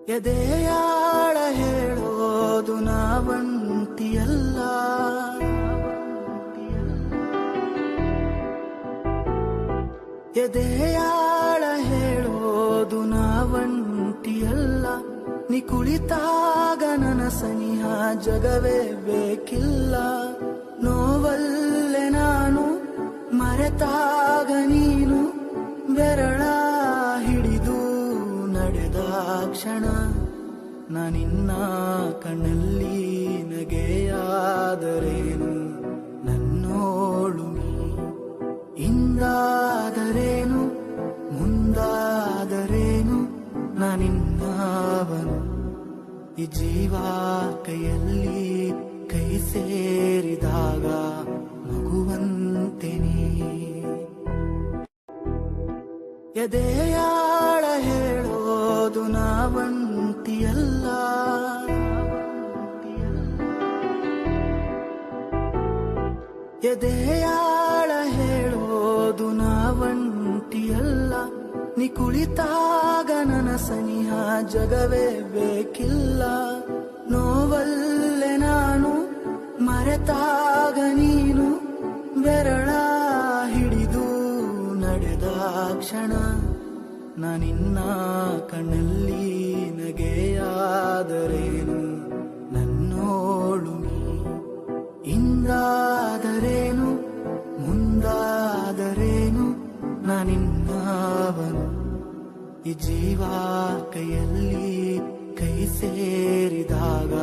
ಎದೆಯಾಳ ಹೇಳೋದು ನಾವಂತಿಯಲ್ಲ, ಎದೆಯಾಳ ಹೇಳೋದು ನಾವಂತಿಯಲ್ಲ. ನೀ ಕುಳಿತಾಗ ನನ್ನ ಸನಿಹ ಜಗವೇ ಬೇಕಿಲ್ಲ. ನೋವಲ್ಲೇ ನಾನು ಮರೆತಾಗ ನೀನು ಬೆರಳ ಹಿಡಿದು ನಡೆದ ಕ್ಷಣ ನಾನಿನ್ನ ಕಣ್ಣಲ್ಲಿ ನಗೆಯಾದರೇನು, ನನ್ನೋಳು ನೀ ಇಂದಾದರೇನು ಮುಂದಾದರೇನು ನಾನಿನ್ನವನು. ಈ ಜೀವ ಕೈಯಲ್ಲಿ ಕೈ ಸೇರಿದಾಗ ಮಗುವಂತೆ ನೀ. ಎದೆಯಾಳ ಹೇಳೋದು ನಾವಂತಿಯಲ್ಲ, ಎದೆಯಾಳ ಹೇಳೋದು ನಾವಂತಿಯಲ್ಲ. ನೀ ಕುಳಿತಾಗ ನನ್ನ ಸನಿಹ ಜಗವೇ ಬೇಕಿಲ್ಲ. ನೋವಲ್ಲೇ ನಾನು ಮರೆತಾಗ ನೀನು ಬೆರಳ ಹಿಡಿದು ನಡೆದ ಕ್ಷಣ ನಾನಿನ್ನ ಕಣ್ಣಲ್ಲಿ ನಗೆಯಾದರೇನು, ನನ್ನೋಳು ನೀ ಇಂದಾದರೇನು ಮುಂದಾದರೇನು ನಾನಿನ್ನವನು. ಈ ಜೀವ ಕೈಯಲ್ಲಿ ಕೈ ಸೇರಿದಾಗ